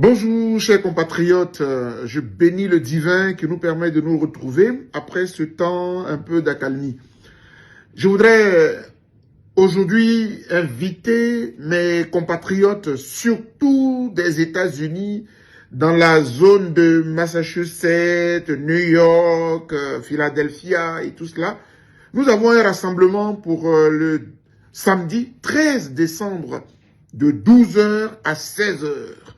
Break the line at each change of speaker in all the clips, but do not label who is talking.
Bonjour, chers compatriotes. Je bénis le divin qui nous permet de nous retrouver après ce temps un peu d'accalmie. Je voudrais aujourd'hui inviter mes compatriotes, surtout des États-Unis, dans la zone de Massachusetts, New York, Philadelphia et tout cela. Nous avons un rassemblement pour le samedi 13 décembre de 12 heures à 16 heures.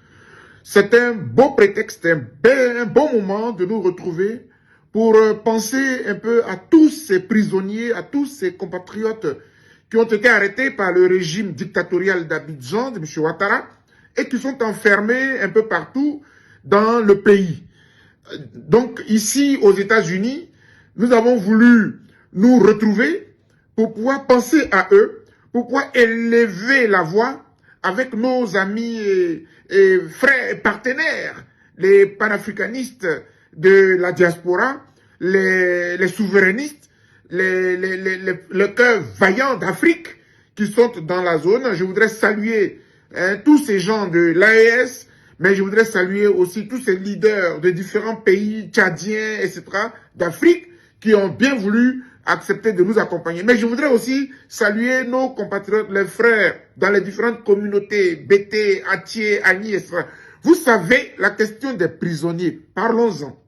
C'est un beau prétexte, un bon moment de nous retrouver pour penser un peu à tous ces prisonniers, à tous ces compatriotes qui ont été arrêtés par le régime dictatorial d'Abidjan, de M. Ouattara, et qui sont enfermés un peu partout dans le pays. Donc ici, aux États-Unis, nous avons voulu nous retrouver pour pouvoir penser à eux, pour pouvoir élever la voix avec nos amis et frères et partenaires, les panafricanistes de la diaspora, les souverainistes, le cœur vaillant d'Afrique qui sont dans la zone. Je voudrais saluer tous ces gens de l'AES, mais je voudrais saluer aussi tous ces leaders de différents pays tchadiens, etc., d'Afrique, qui ont bien voulu accepter de nous accompagner. Mais je voudrais aussi saluer nos compatriotes, les frères, dans les différentes communautés, Bété, Atié, Agni, etc. Vous savez, la question des prisonniers, parlons-en.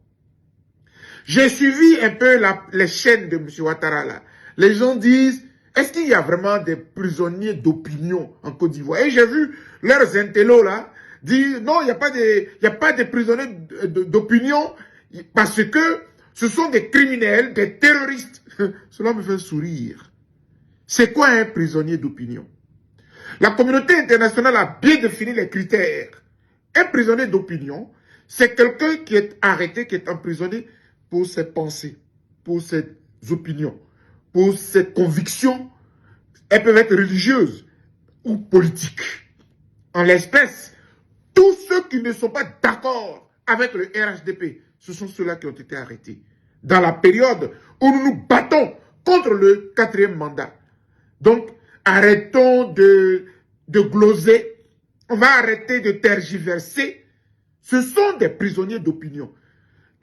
J'ai suivi un peu les chaînes de M. Ouattara, là. Les gens disent, est-ce qu'il y a vraiment des prisonniers d'opinion en Côte d'Ivoire? Et j'ai vu leurs intellos, là, dire, non, il n'y a pas de prisonniers d'opinion, parce que ce sont des criminels, des terroristes. Cela me fait sourire. C'est quoi un prisonnier d'opinion? La communauté internationale a bien défini les critères. Un prisonnier d'opinion, c'est quelqu'un qui est arrêté, qui est emprisonné pour ses pensées, pour ses opinions, pour ses convictions. Elles peuvent être religieuses ou politiques. En l'espèce, tous ceux qui ne sont pas d'accord avec le RHDP, ce sont ceux-là qui ont été arrêtés. Dans la période où nous nous battons contre le 4e mandat. Donc, arrêtons de gloser. On va arrêter de tergiverser. Ce sont des prisonniers d'opinion.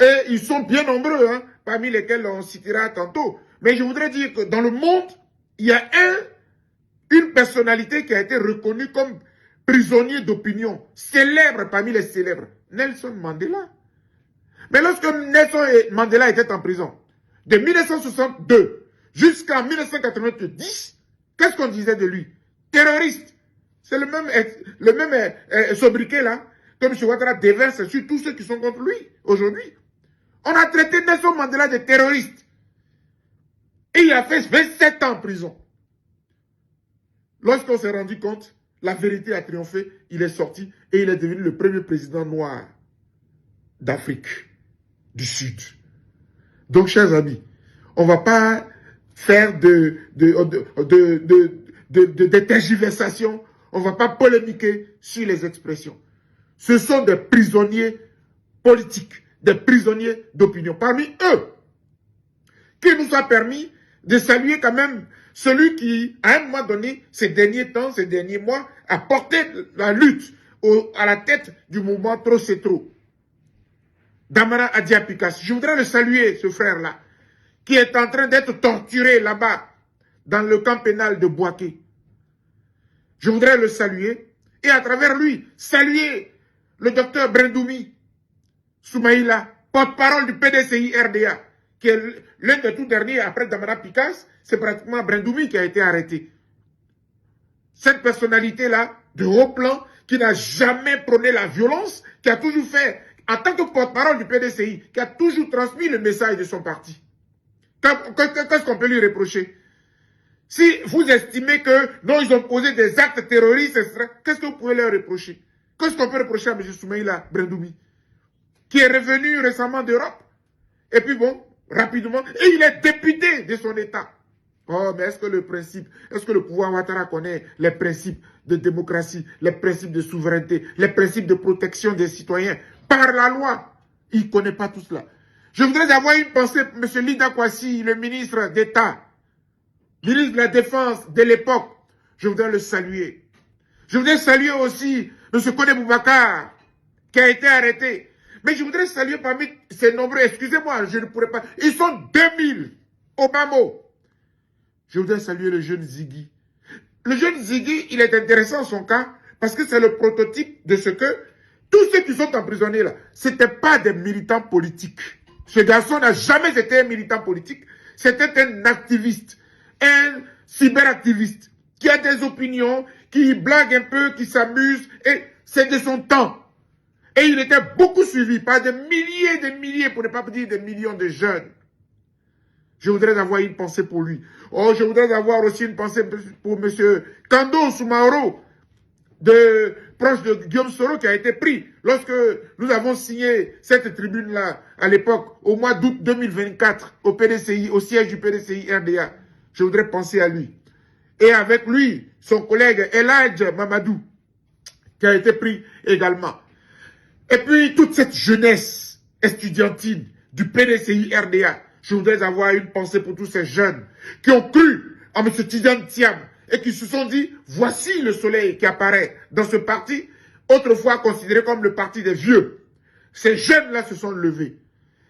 Et ils sont bien nombreux, hein, parmi lesquels on citera tantôt. Mais je voudrais dire que dans le monde, il y a une personnalité qui a été reconnue comme prisonnier d'opinion, célèbre parmi les célèbres, Nelson Mandela. Mais lorsque Nelson Mandela était en prison, de 1962 jusqu'en 1990, qu'est-ce qu'on disait de lui? Terroriste. C'est le même sobriquet là que M. Ouattara déverse sur tous ceux qui sont contre lui aujourd'hui. On a traité Nelson Mandela de terroriste. Et il a fait 27 ans en prison. Lorsqu'on s'est rendu compte, la vérité a triomphé, il est sorti et il est devenu le premier président noir d'Afrique du Sud. Donc, chers amis, on ne va pas faire de tergiversations, on ne va pas polémiquer sur les expressions. Ce sont des prisonniers politiques, des prisonniers d'opinion. Parmi eux, qu'il nous soit permis de saluer quand même celui qui, à un moment donné, ces derniers temps, ces derniers mois, a porté la lutte à la tête du mouvement Trop c'est trop. Damara Adiapikas. Je voudrais le saluer, ce frère-là, qui est en train d'être torturé là-bas, dans le camp pénal de Bouaké. Je voudrais le saluer, et à travers lui, saluer le docteur Brendoumi Soumaïla, porte-parole du PDCI-RDA, qui est l'un des tout derniers après Damara Pikas, c'est pratiquement Brendoumi qui a été arrêté. Cette personnalité-là, de haut plan, qui n'a jamais prôné la violence, qui a toujours fait, en tant que porte-parole du PDCI, qui a toujours transmis le message de son parti. Qu'est-ce qu'on peut lui reprocher? Si vous estimez que, non, ils ont posé des actes terroristes, etc., qu'est-ce que vous pouvez leur reprocher? Qu'est-ce qu'on peut reprocher à M. Soumaïla Brendoumi, qui est revenu récemment d'Europe? Et puis bon, rapidement, et il est député de son État. Oh, mais est-ce que le pouvoir Ouattara connaît les principes de démocratie, les principes de souveraineté, les principes de protection des citoyens par la loi? Il ne connaît pas tout cela. Je voudrais avoir une pensée pour M. Lida Kwasi, le ministre d'État, ministre de la Défense de l'époque. Je voudrais le saluer. Je voudrais saluer aussi M. Kone Boubacar, qui a été arrêté. Mais je voudrais saluer parmi ces nombreux, excusez-moi, je ne pourrais pas, ils sont 2000 au Bamo. Je voudrais saluer le jeune Ziggy. Le jeune Ziggy, il est intéressant son cas, parce que c'est le prototype de ce que tous ceux qui sont emprisonnés là, ce n'étaient pas des militants politiques. Ce garçon n'a jamais été un militant politique, c'était un activiste, un cyberactiviste, qui a des opinions, qui blague un peu, qui s'amuse, et c'est de son temps. Et il était beaucoup suivi par des milliers, pour ne pas dire des millions de jeunes. Je voudrais avoir une pensée pour lui. Oh, je voudrais avoir aussi une pensée pour M. Kando Soumaoro, proche de Guillaume Soro, qui a été pris lorsque nous avons signé cette tribune-là, à l'époque, au mois d'août 2024, au PDCI, au siège du PDCI RDA. Je voudrais penser à lui. Et avec lui, son collègue Eladj Mamadou, qui a été pris également. Et puis, toute cette jeunesse estudiantine du PDCI RDA, je voudrais avoir une pensée pour tous ces jeunes qui ont cru en M. Tidiane Thiam et qui se sont dit, voici le soleil qui apparaît dans ce parti, autrefois considéré comme le parti des vieux. Ces jeunes-là se sont levés.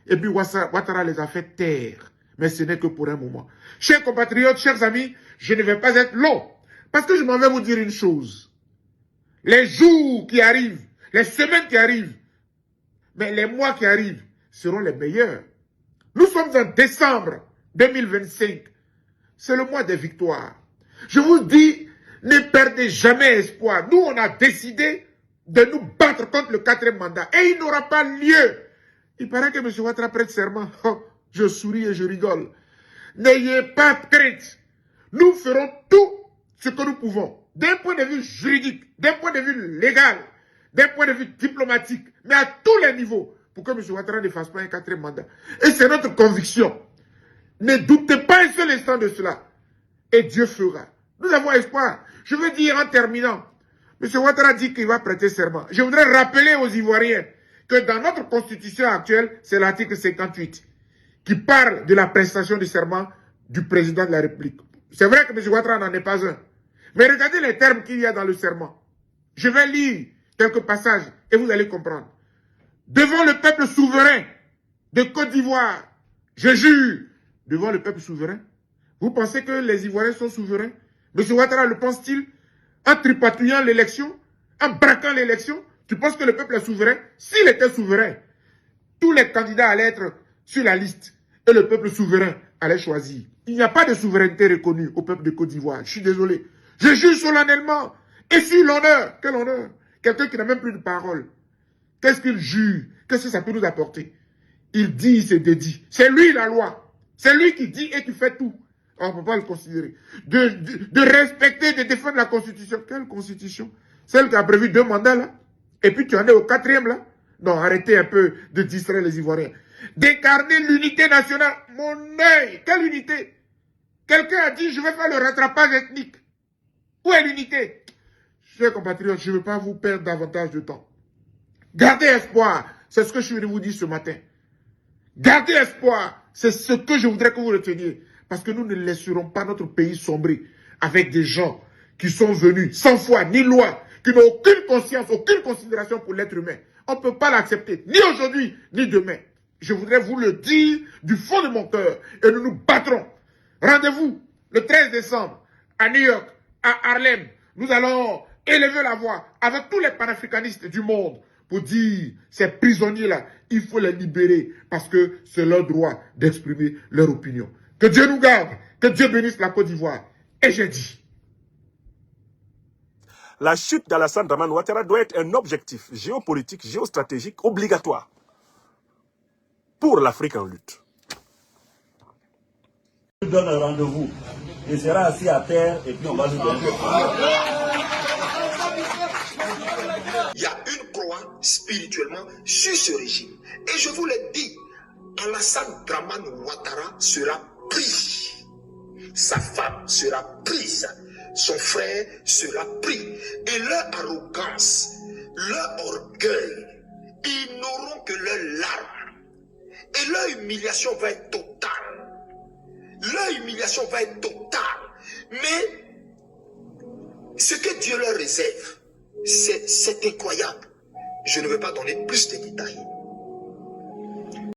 Et puis Ouattara les a fait taire. Mais ce n'est que pour un moment. Chers compatriotes, chers amis, je ne vais pas être long. Parce que je m'en vais vous dire une chose. Les jours qui arrivent, les semaines qui arrivent, mais les mois qui arrivent seront les meilleurs. Nous sommes en décembre 2025. C'est le mois des victoires. Je vous dis, ne perdez jamais espoir. Nous, on a décidé de nous battre contre le 4e mandat. Et il n'aura pas lieu. Il paraît que M. Ouattara prête serment. Oh, je souris et je rigole. N'ayez pas de crainte. Nous ferons tout ce que nous pouvons. D'un point de vue juridique, d'un point de vue légal, d'un point de vue diplomatique, mais à tous les niveaux, pour que M. Ouattara ne fasse pas un 4e mandat. Et c'est notre conviction. Ne doutez pas un seul instant de cela. Et Dieu fera. Nous avons espoir. Je veux dire en terminant, M. Ouattara dit qu'il va prêter serment. Je voudrais rappeler aux Ivoiriens que dans notre constitution actuelle, c'est l'article 58 qui parle de la prestation du serment du président de la République. C'est vrai que M. Ouattara n'en est pas un. Mais regardez les termes qu'il y a dans le serment. Je vais lire quelques passages et vous allez comprendre. Devant le peuple souverain de Côte d'Ivoire, je jure, devant le peuple souverain. Vous pensez que les Ivoiriens sont souverains? M. Ouattara le pense-t-il? En tripatouillant l'élection, en braquant l'élection, tu penses que le peuple est souverain? S'il était souverain, tous les candidats allaient être sur la liste et le peuple souverain allait choisir. Il n'y a pas de souveraineté reconnue au peuple de Côte d'Ivoire. Je suis désolé. Je jure solennellement et sur l'honneur. Quel honneur? Quelqu'un qui n'a même plus de parole. Qu'est-ce qu'il jure? Qu'est-ce que ça peut nous apporter? Il dit, il se dédie. C'est lui la loi. C'est lui qui dit et qui fait tout. On ne peut pas le considérer. De respecter, de défendre la Constitution. Quelle Constitution? Celle qui a prévu 2 mandats là. Et puis tu en es au 4e là. Non, arrêtez un peu de distraire les Ivoiriens. D'incarner l'unité nationale. Mon œil, quelle unité? Quelqu'un a dit, je vais faire le rattrapage ethnique. Où est l'unité? Chers compatriotes, je ne veux pas vous perdre davantage de temps. Gardez espoir. C'est ce que je vais vous dire ce matin. Gardez espoir. C'est ce que je voudrais que vous reteniez. Parce que nous ne laisserons pas notre pays sombrer avec des gens qui sont venus sans foi ni loi, qui n'ont aucune conscience, aucune considération pour l'être humain. On ne peut pas l'accepter, ni aujourd'hui, ni demain. Je voudrais vous le dire du fond de mon cœur. Et nous nous battrons. Rendez-vous le 13 décembre à New York, à Harlem. Nous allons élever la voix avec tous les panafricanistes du monde pour dire, ces prisonniers-là, il faut les libérer parce que c'est leur droit d'exprimer leur opinion. Que Dieu nous garde, que Dieu bénisse la Côte d'Ivoire. Et j'ai dit.
La chute d'Alassane Dramane Ouattara doit être un objectif géopolitique, géostratégique obligatoire pour l'Afrique en lutte.
Je vous donne un rendez-vous. Il sera assis à terre et puis on va nous donner.
Il y a une croix spirituellement sur ce régime. Et je vous l'ai dit, Alassane Dramane Ouattara sera pris. Sa femme sera prise. Son frère sera pris. Et leur arrogance, leur orgueil, ils n'auront que leurs larmes. Et leur humiliation va être totale. Leur humiliation va être totale. Mais ce que Dieu leur réserve, c'est incroyable. Je ne vais pas donner plus de détails.